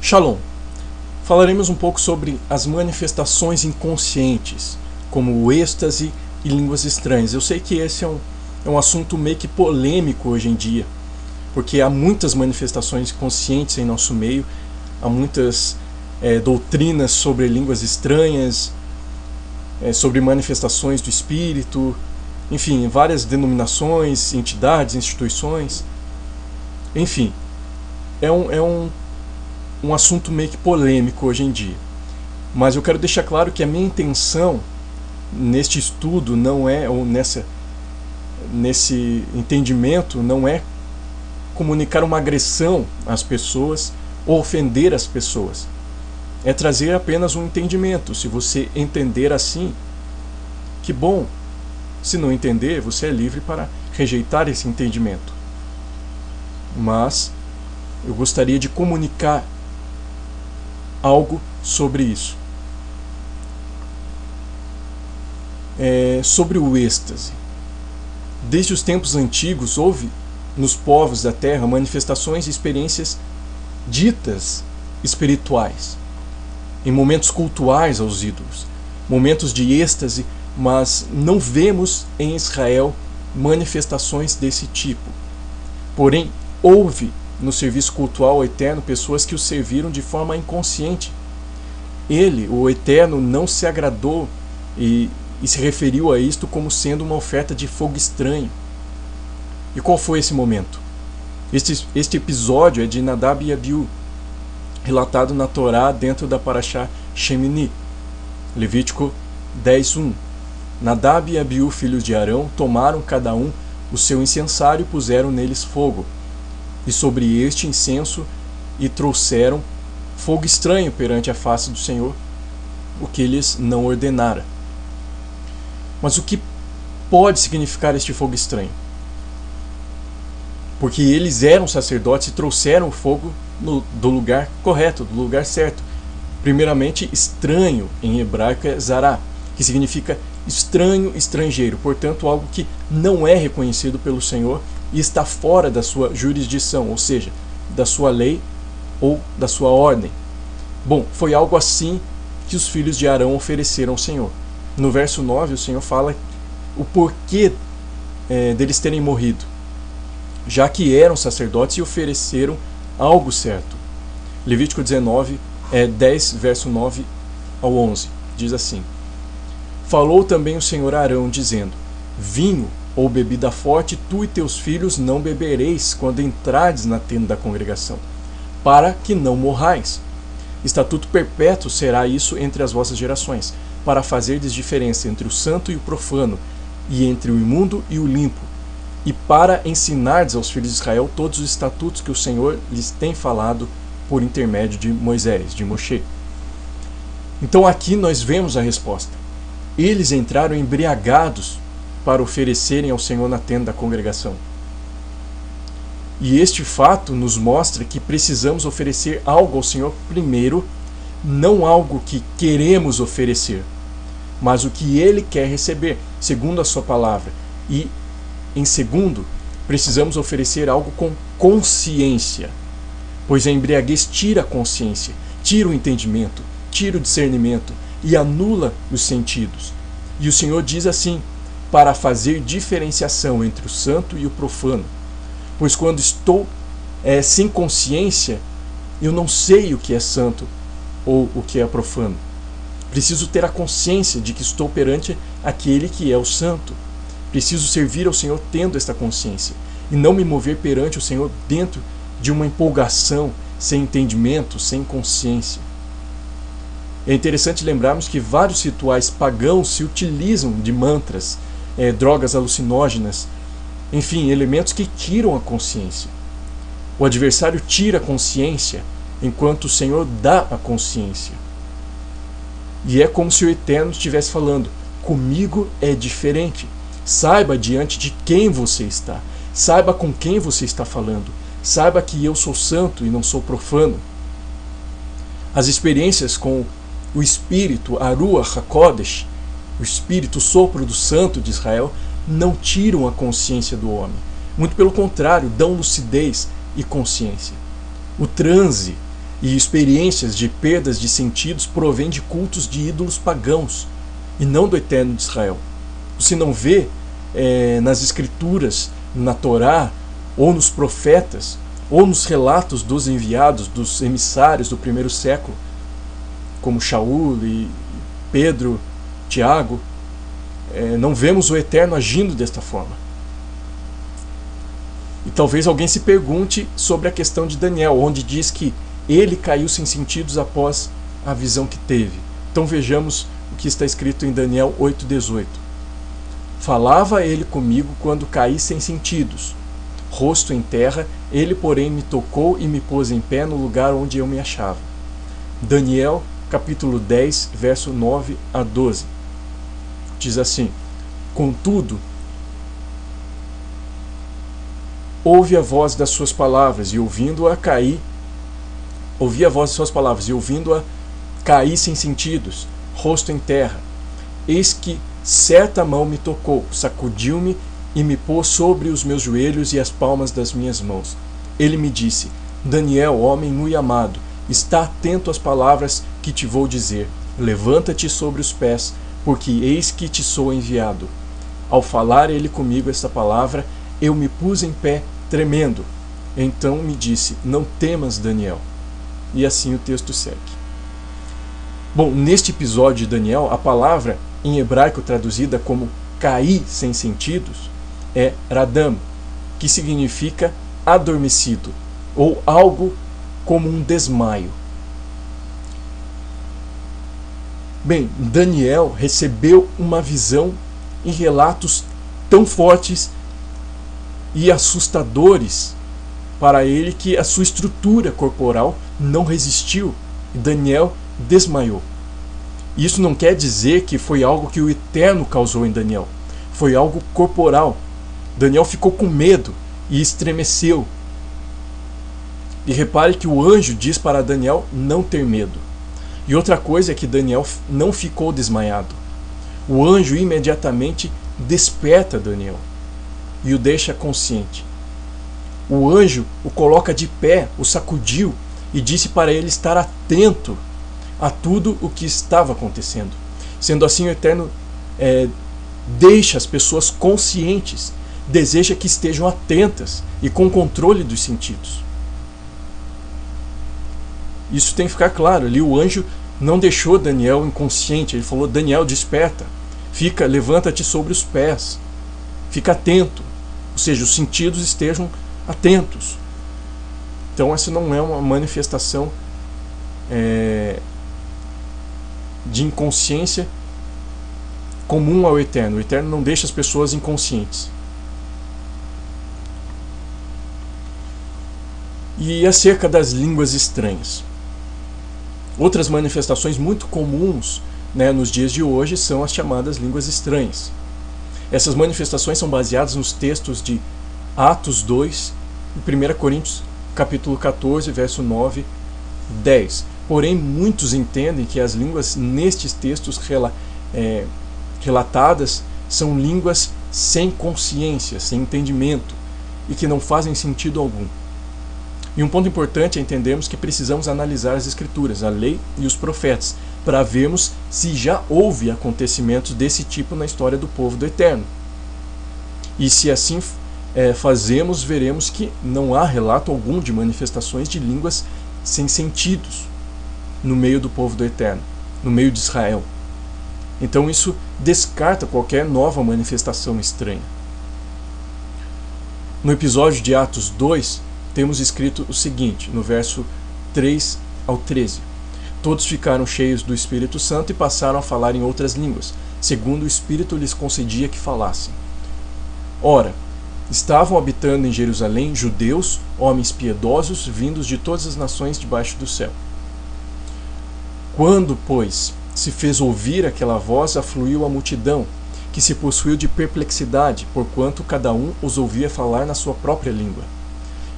Shalom. Falaremos um pouco sobre as manifestações inconscientes, como o êxtase e línguas estranhas. Eu sei que esse é um assunto meio que polêmico hoje em dia, porque há muitas manifestações conscientes em nosso meio, há muitas doutrinas sobre línguas estranhas, sobre manifestações do espírito, enfim, várias denominações, entidades, instituições, enfim, é um assunto meio que polêmico hoje em dia. Mas eu quero deixar claro que a minha intenção neste estudo não é, ou nesse entendimento, não é comunicar uma agressão às pessoas ou ofender as pessoas. É trazer apenas um entendimento. Se você entender assim, que bom. Se não entender, você é livre para rejeitar esse entendimento. Mas eu gostaria de comunicar algo sobre isso. Sobre o êxtase. Desde os tempos antigos houve nos povos da terra manifestações e experiências ditas espirituais, em momentos cultuais aos ídolos, momentos de êxtase, mas não vemos em Israel manifestações desse tipo. Porém, houve no serviço cultual ao Eterno pessoas que o serviram de forma inconsciente. Ele, o Eterno, não se agradou e se referiu a isto como sendo uma oferta de fogo estranho. E qual foi esse momento? Este episódio é de Nadab e Abiú, relatado na Torá dentro da Parashá Shemini, Levítico 10:1. Nadab e Abiú, filhos de Arão, tomaram cada um o seu incensário e puseram neles fogo, e sobre este incenso e trouxeram fogo estranho perante a face do Senhor, o que lhes não ordenara. Mas o que pode significar este fogo estranho? Porque eles eram sacerdotes e trouxeram o fogo do lugar correto, do lugar certo. Primeiramente, estranho em hebraico é zará, que significa estranho, estrangeiro, portanto algo que não é reconhecido pelo Senhor e está fora da sua jurisdição, ou seja, da sua lei ou da sua ordem. Bom, foi algo assim que os filhos de Arão ofereceram ao Senhor. No verso 9 o Senhor fala o porquê deles terem morrido, já que eram sacerdotes e ofereceram algo certo. Levítico 10, verso 9 ao 11, diz assim: Falou também o Senhor a Arão, dizendo: Vinho ou bebida forte, tu e teus filhos não bebereis quando entrardes na tenda da congregação, para que não morrais. Estatuto perpétuo será isso entre as vossas gerações, para fazerdes diferença entre o santo e o profano, e entre o imundo e o limpo, e para ensinardes aos filhos de Israel todos os estatutos que o Senhor lhes tem falado por intermédio de Moisés, de Moshe. Então aqui nós vemos a resposta. Eles entraram embriagados para oferecerem ao Senhor na tenda da congregação. E este fato nos mostra que precisamos oferecer algo ao Senhor primeiro, não algo que queremos oferecer, mas o que Ele quer receber, segundo a sua palavra. E, em segundo, precisamos oferecer algo com consciência, pois a embriaguez tira a consciência, tira o entendimento, tira o discernimento e anula os sentidos. E o Senhor diz assim: para fazer diferenciação entre o santo e o profano. Pois quando estou sem consciência, eu não sei o que é santo ou o que é profano. Preciso ter a consciência de que estou perante aquele que é o santo. Preciso servir ao Senhor tendo esta consciência, e não me mover perante o Senhor dentro de uma empolgação, sem entendimento, sem consciência. É interessante lembrarmos que vários rituais pagãos se utilizam de mantras, drogas alucinógenas, enfim, elementos que tiram a consciência. O adversário tira a consciência, enquanto o Senhor dá a consciência. E é como se o Eterno estivesse falando: comigo é diferente. Saiba diante de quem você está. Saiba com quem você está falando. Saiba que eu sou santo e não sou profano. As experiências com o Espírito, a Ruach HaKodesh, o Espírito, o sopro do Santo de Israel, não tiram a consciência do homem. Muito pelo contrário, dão lucidez e consciência. O transe e experiências de perdas de sentidos provém de cultos de ídolos pagãos e não do Eterno de Israel. Você não vê nas Escrituras, na Torá, ou nos profetas, ou nos relatos dos enviados, dos emissários do primeiro século, como Shaul e Pedro, Tiago, não vemos o Eterno agindo desta forma. E talvez alguém se pergunte sobre a questão de Daniel, onde diz que ele caiu sem sentidos após a visão que teve. Então vejamos o que está escrito em Daniel 8,18. Falava ele comigo quando caí sem sentidos, rosto em terra, ele porém me tocou e me pôs em pé no lugar onde eu me achava. Daniel, capítulo 10, verso 9 a 12. Diz assim: Contudo, ouvi a voz das suas palavras, e ouvindo-a caí. Ouvi a voz de suas palavras, e ouvindo-a caí sem sentidos, rosto em terra. Eis que certa mão me tocou, sacudiu-me e me pôs sobre os meus joelhos e as palmas das minhas mãos. Ele me disse: Daniel, homem muito amado, está atento às palavras que te vou dizer. Levanta-te sobre os pés, porque eis que te sou enviado. Ao falar ele comigo esta palavra, eu me pus em pé, tremendo. Então me disse: Não temas, Daniel. E assim o texto segue. Bom, neste episódio de Daniel, a palavra em hebraico traduzida como cair sem sentidos é radam, que significa adormecido, ou algo como um desmaio. Bem, Daniel recebeu uma visão e relatos tão fortes e assustadores para ele que a sua estrutura corporal não resistiu e Daniel desmaiou. Isso não quer dizer que foi algo que o Eterno causou em Daniel. Foi algo corporal. Daniel ficou com medo e estremeceu. E repare que o anjo diz para Daniel não ter medo. E outra coisa é que Daniel não ficou desmaiado. O anjo imediatamente desperta Daniel e o deixa consciente. O anjo o coloca de pé, o sacudiu e disse para ele estar atento a tudo o que estava acontecendo. Sendo assim, o Eterno deixa as pessoas conscientes, deseja que estejam atentas e com controle dos sentidos. Isso tem que ficar claro. Ali o anjo não deixou Daniel inconsciente. Ele falou: Daniel, desperta, levanta-te sobre os pés, fica atento. Ou seja, os sentidos estejam atentos. Então essa não é uma manifestação de inconsciência comum ao Eterno. O Eterno não deixa as pessoas inconscientes. E acerca das línguas estranhas. Outras manifestações muito comuns, nos dias de hoje são as chamadas línguas estranhas. Essas manifestações são baseadas nos textos de Atos 2 e 1 Coríntios capítulo 14, verso 9 e 10. Porém, muitos entendem que as línguas nestes textos relatadas são línguas sem consciência, sem entendimento e que não fazem sentido algum. E um ponto importante é entendermos que precisamos analisar as Escrituras, a lei e os profetas, para vermos se já houve acontecimentos desse tipo na história do povo do Eterno. E se assim fazemos, veremos que não há relato algum de manifestações de línguas sem sentidos no meio do povo do Eterno, no meio de Israel. Então isso descarta qualquer nova manifestação estranha. No episódio de Atos 2, temos escrito o seguinte, no verso 3 ao 13. Todos ficaram cheios do Espírito Santo e passaram a falar em outras línguas, segundo o Espírito lhes concedia que falassem. Ora, estavam habitando em Jerusalém judeus, homens piedosos, vindos de todas as nações debaixo do céu. Quando, pois, se fez ouvir aquela voz, afluiu a multidão, que se possuiu de perplexidade, porquanto cada um os ouvia falar na sua própria língua.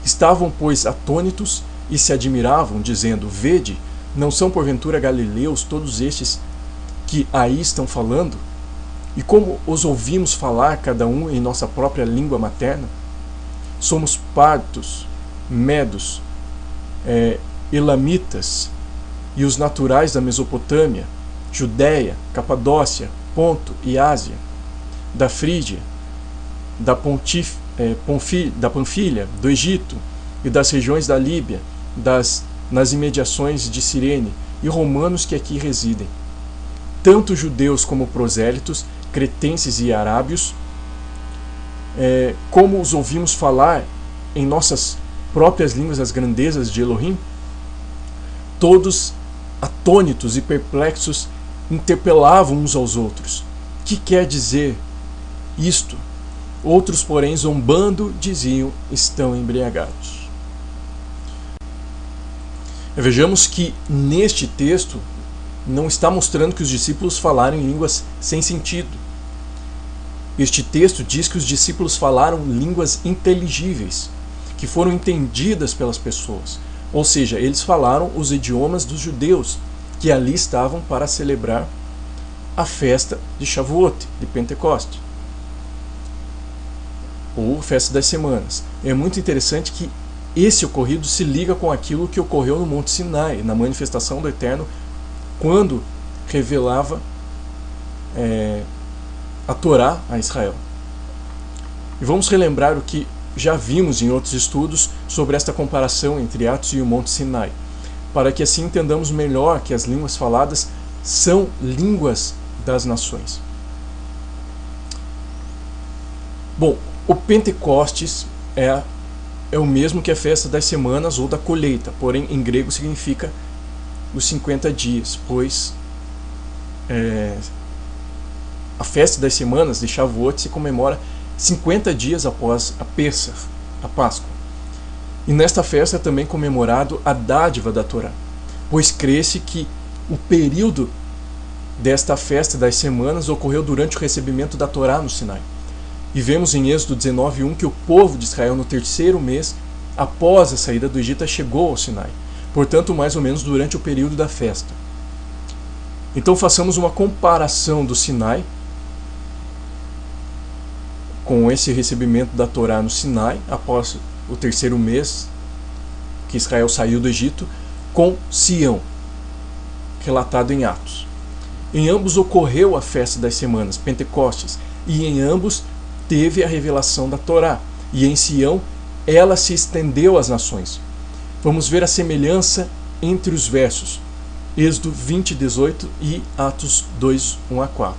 Estavam, pois, atônitos e se admiravam, dizendo: Vede, não são porventura galileus todos estes que aí estão falando? E como os ouvimos falar, cada um em nossa própria língua materna? Somos partos, medos, elamitas e os naturais da Mesopotâmia, Judéia, Capadócia, Ponto e Ásia, da Frígia, da Panfilha, do Egito e das regiões da Líbia, nas imediações de Cirene, e romanos que aqui residem. Tanto judeus como prosélitos, cretenses e arábios, como os ouvimos falar em nossas próprias línguas as grandezas de Elohim, todos atônitos e perplexos interpelavam uns aos outros. Que quer dizer isto? Outros, porém, zombando, diziam: estão embriagados. Vejamos que neste texto não está mostrando que os discípulos falaram em línguas sem sentido. Este texto diz que os discípulos falaram línguas inteligíveis, que foram entendidas pelas pessoas. Ou seja, eles falaram os idiomas dos judeus, que ali estavam para celebrar a festa de Shavuot, de Pentecoste, ou festa das semanas. É muito interessante que esse ocorrido se liga com aquilo que ocorreu no Monte Sinai, na manifestação do Eterno, quando revelava a Torá a Israel. E vamos relembrar o que já vimos em outros estudos sobre esta comparação entre Atos e o Monte Sinai, para que assim entendamos melhor que as línguas faladas são línguas das nações. Bom, o Pentecostes é o mesmo que a festa das semanas ou da colheita, porém em grego significa os 50 dias, pois a festa das semanas de Shavuot se comemora 50 dias após a Pêssar, a Páscoa. E nesta festa é também comemorado a dádiva da Torá, pois crê-se que o período desta festa das semanas ocorreu durante o recebimento da Torá no Sinai. E vemos em Êxodo 19:1 que o povo de Israel, no terceiro mês após a saída do Egito, chegou ao Sinai. Portanto, mais ou menos durante o período da festa. Então façamos uma comparação do Sinai com esse recebimento da Torá no Sinai, após o terceiro mês que Israel saiu do Egito, com Sião, relatado em Atos. Em ambos ocorreu a festa das semanas, Pentecostes, e em ambos teve a revelação da Torá, e em Sião ela se estendeu às nações. Vamos ver a semelhança entre os versos, Êxodo 20:18 e Atos 2:1-4.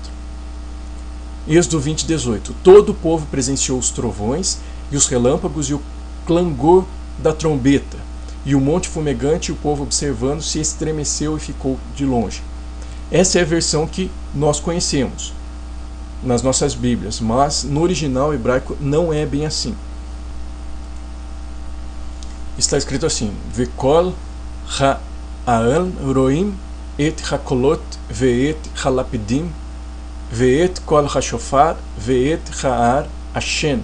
Êxodo 20:18. Todo o povo presenciou os trovões e os relâmpagos e o clangor da trombeta, e o monte fumegante, e o povo observando se estremeceu e ficou de longe. Essa é a versão que nós conhecemos nas nossas Bíblias, mas no original hebraico não é bem assim. Está escrito assim: Vekol ha'an roim et hakolot ve'et halapidim ve'et kol hashofar ve'et ha'ar ashen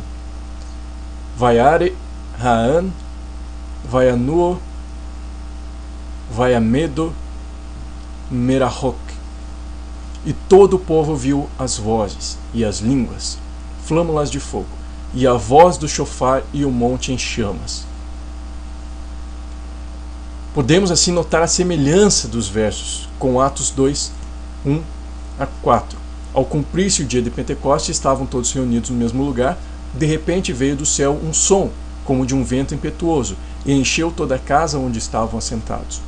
vayare ha'an vayanuo vayamedo merahok. E todo o povo viu as vozes e as línguas, flâmulas de fogo, e a voz do chofar e o monte em chamas. Podemos assim notar a semelhança dos versos com Atos 2:1-4. Ao cumprir-se o dia de Pentecostes, estavam todos reunidos no mesmo lugar. De repente veio do céu um som, como de um vento impetuoso, e encheu toda a casa onde estavam assentados.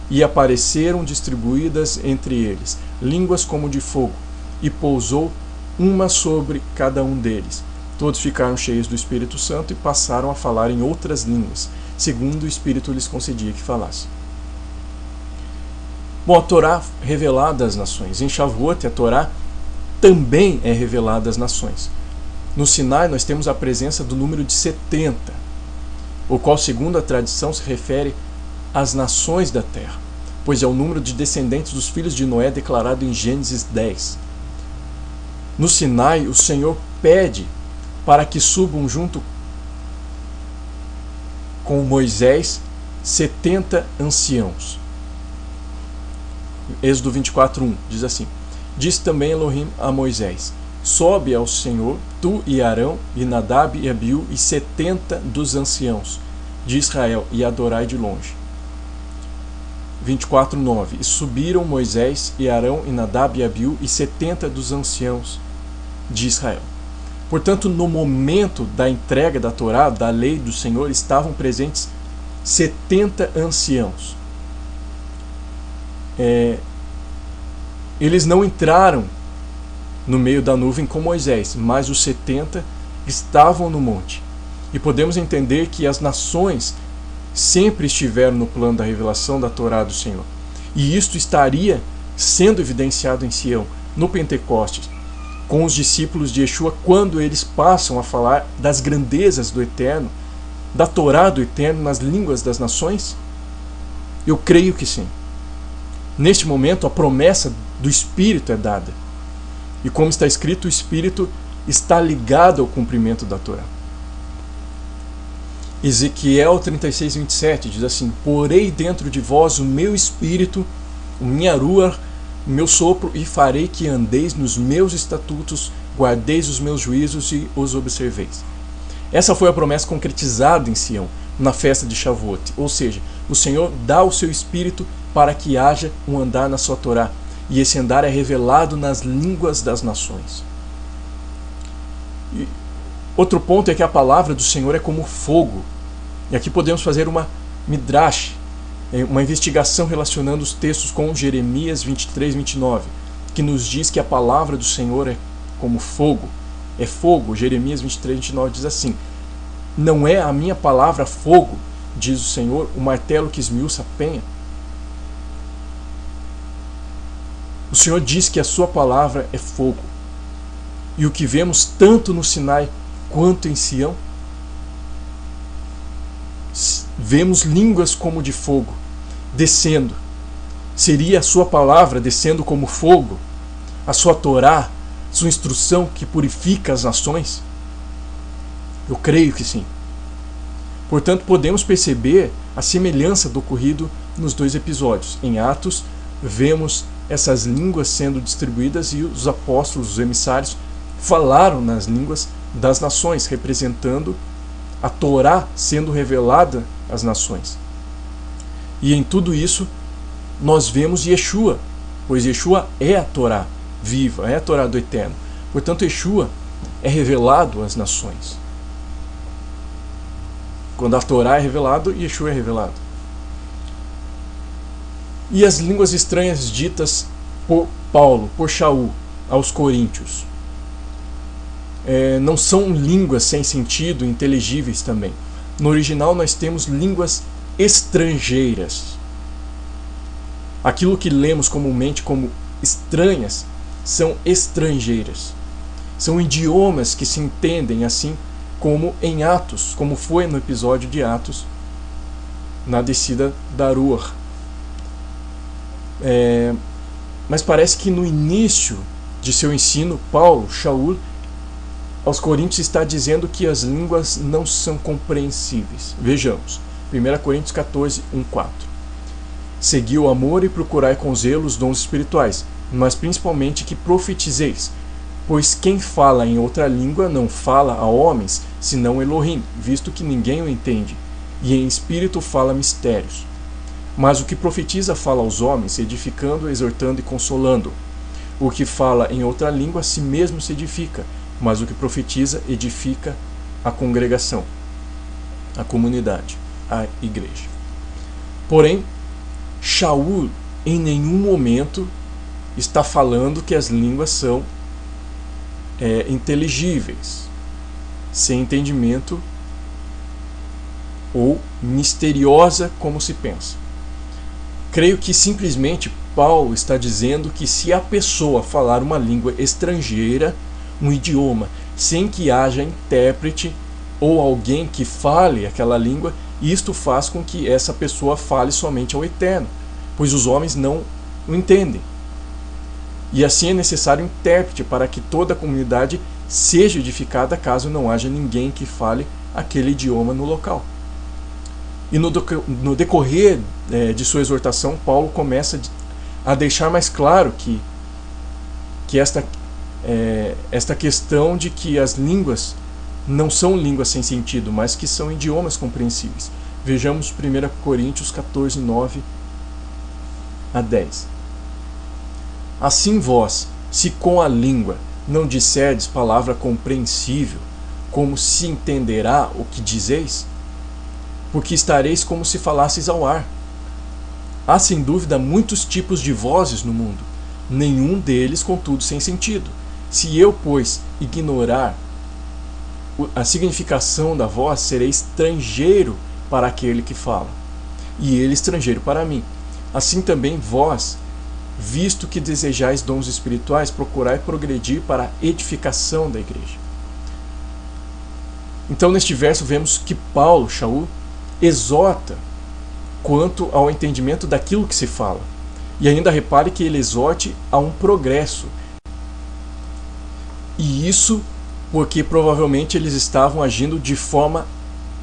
E apareceram distribuídas entre eles línguas como de fogo, e pousou uma sobre cada um deles. Todos ficaram cheios do Espírito Santo e passaram a falar em outras línguas, segundo o Espírito lhes concedia que falassem. Bom, a Torá revelada às nações. Em Shavuot, a Torá também é revelada às nações. No Sinai, nós temos a presença do número de 70, o qual, segundo a tradição, se refere às nações da terra, pois é o número de descendentes dos filhos de Noé declarado em Gênesis 10. No Sinai, o Senhor pede para que subam junto com Moisés 70 anciãos. Êxodo 24:1 diz assim: Disse também Elohim a Moisés: Sobe ao Senhor, tu e Arão, e Nadab e Abiú, e 70 dos anciãos de Israel, e adorai de longe. 24:9. E subiram Moisés e Arão e Nadab e Abiú e 70 dos anciãos de Israel. Portanto, no momento da entrega da Torá, da lei do Senhor, estavam presentes 70 anciãos. Eles não entraram no meio da nuvem com Moisés, mas os 70 estavam no monte. E podemos entender que as nações sempre estiveram no plano da revelação da Torá do Senhor. E isto estaria sendo evidenciado em Sião, no Pentecostes, com os discípulos de Yeshua, quando eles passam a falar das grandezas do Eterno, da Torá do Eterno nas línguas das nações? Eu creio que sim. Neste momento, a promessa do Espírito é dada. E como está escrito, o Espírito está ligado ao cumprimento da Torá. Ezequiel 36:27 diz assim: porei dentro de vós o meu Espírito, o minha ruach, o meu sopro, e farei que andeis nos meus estatutos, guardeis os meus juízos e os observeis. Essa foi a promessa concretizada em Sião, na festa de Shavuot. Ou seja, o Senhor dá o seu Espírito para que haja um andar na sua Torá. E esse andar é revelado nas línguas das nações. E outro ponto é que a palavra do Senhor é como fogo. E aqui podemos fazer uma midrash, uma investigação relacionando os textos com Jeremias 23:29, que nos diz que a palavra do Senhor é como fogo. É fogo. Jeremias 23:29 diz assim: não é a minha palavra fogo, diz o Senhor, o martelo que esmiuça a penha? O Senhor diz que a sua palavra é fogo. E o que vemos tanto no Sinai quanto em Sião, vemos línguas como de fogo descendo. Seria a sua palavra descendo como fogo? A sua Torá, sua instrução que purifica as nações? Eu creio que sim. Portanto, podemos perceber a semelhança do ocorrido nos dois episódios. Em Atos, vemos essas línguas sendo distribuídas e os apóstolos, os emissários, falaram nas línguas das nações, representando a Torá sendo revelada às nações. E em tudo isso, nós vemos Yeshua, pois Yeshua é a Torá viva, é a Torá do Eterno. Portanto, Yeshua é revelado às nações. Quando a Torá é revelado, Yeshua é revelado. E as línguas estranhas ditas por Paulo, por Shaul, aos coríntios, não são línguas sem sentido, inteligíveis também. No original nós temos línguas estrangeiras. Aquilo que lemos comumente como estranhas são estrangeiras. São idiomas que se entendem assim como em Atos, como foi no episódio de Atos, na descida da Ruach. Mas parece que no início de seu ensino, Paulo, Shaul, aos coríntios está dizendo que as línguas não são compreensíveis. Vejamos, 1 Coríntios 14:1-4. Segui o amor e procurai com zelo os dons espirituais, mas principalmente que profetizeis, pois quem fala em outra língua não fala a homens, senão Elohim, visto que ninguém o entende, e em espírito fala mistérios. Mas o que profetiza fala aos homens, edificando, exortando e consolando. O que fala em outra língua, a si mesmo se edifica, mas o que profetiza edifica a congregação, a comunidade, a igreja. Porém, Shaul em nenhum momento está falando que as línguas são inteligíveis, sem entendimento ou misteriosa como se pensa. Creio que simplesmente Paulo está dizendo que se a pessoa falar uma língua estrangeira, um idioma, sem que haja intérprete ou alguém que fale aquela língua, isto faz com que essa pessoa fale somente ao Eterno, pois os homens não o entendem. E assim é necessário intérprete para que toda a comunidade seja edificada, caso não haja ninguém que fale aquele idioma no local. E no decorrer de sua exortação, Paulo começa a deixar mais claro que esta questão de que as línguas não são línguas sem sentido, mas que são idiomas compreensíveis. Vejamos 1 Coríntios 14:9 a 10. Assim vós, se com a língua não disserdes palavra compreensível, como se entenderá o que dizeis? Porque estareis como se falasseis ao ar. Há sem dúvida muitos tipos de vozes no mundo, nenhum deles, contudo, sem sentido. Se eu, pois, ignorar a significação da voz, serei estrangeiro para aquele que fala, e ele estrangeiro para mim. Assim também vós, visto que desejais dons espirituais, procurai progredir para a edificação da igreja. Então, neste verso, vemos que Paulo, Shaul, exorta quanto ao entendimento daquilo que se fala. E ainda repare que ele exorte a um progresso. E isso porque provavelmente eles estavam agindo de forma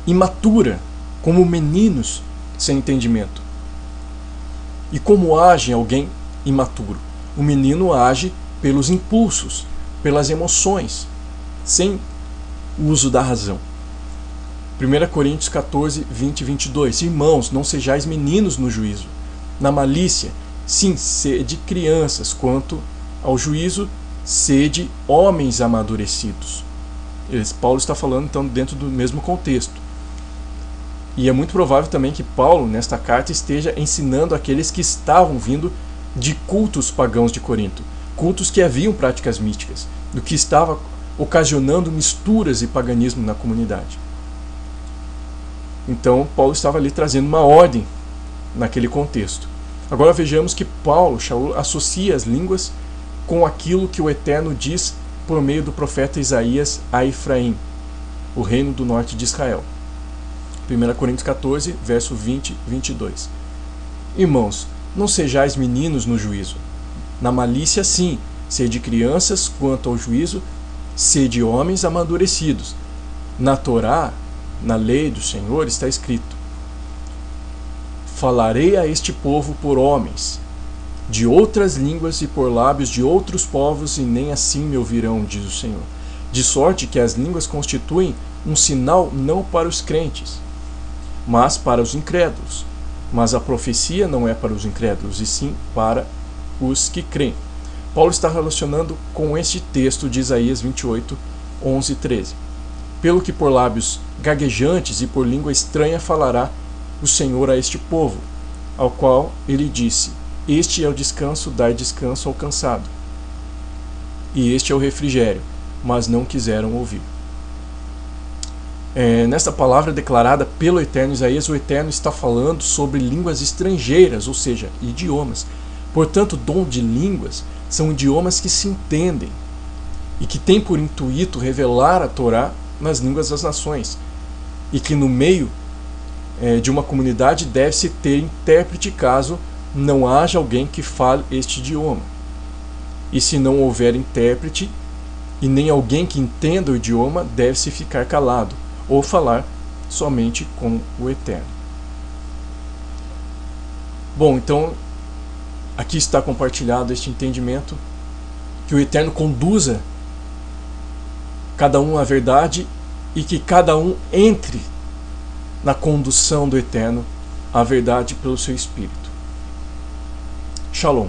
imatura, como meninos sem entendimento. E como age alguém imaturo? O menino age pelos impulsos, pelas emoções, sem uso da razão. 1 Coríntios 14, 20 e 22. Irmãos, não sejais meninos no juízo. Na malícia, sim, sede crianças. Quanto ao juízo, sede homens amadurecidos. Paulo está falando, então, dentro do mesmo contexto. E é muito provável também que Paulo, nesta carta, esteja ensinando aqueles que estavam vindo de cultos pagãos de Corinto. Cultos que haviam práticas místicas, do que estava ocasionando misturas e paganismo na comunidade. Então, Paulo estava ali trazendo uma ordem naquele contexto. Agora vejamos que Paulo, Shaul, associa as línguas com aquilo que o Eterno diz por meio do profeta Isaías a Efraim, o reino do norte de Israel. 1 Coríntios 14, verso 20 e 22. Irmãos, não sejais meninos no juízo. Na malícia, sim, sede crianças, quanto ao juízo, sede homens amadurecidos. Na Torá, na lei do Senhor, está escrito: falarei a este povo por homens, de outras línguas e por lábios de outros povos, e nem assim me ouvirão, diz o Senhor. De sorte que as línguas constituem um sinal não para os crentes, mas para os incrédulos. Mas a profecia não é para os incrédulos, e sim para os que creem. Paulo está relacionando com este texto de Isaías 28, 11 e 13. Pelo que por lábios gaguejantes e por língua estranha falará o Senhor a este povo, ao qual ele disse: este é o descanso, dai descanso ao cansado. E este é o refrigério, mas não quiseram ouvir. Nesta palavra declarada pelo Eterno Isaías, o Eterno está falando sobre línguas estrangeiras, ou seja, idiomas. Portanto, dom de línguas são idiomas que se entendem e que têm por intuito revelar a Torá nas línguas das nações, e que no meio de uma comunidade deve-se ter intérprete caso não haja alguém que fale este idioma. E se não houver intérprete e nem alguém que entenda o idioma, deve-se ficar calado ou falar somente com o Eterno. Bom, então aqui está compartilhado este entendimento, que o Eterno conduza cada um à verdade e que cada um entre na condução do Eterno à verdade pelo seu Espírito. Shalom.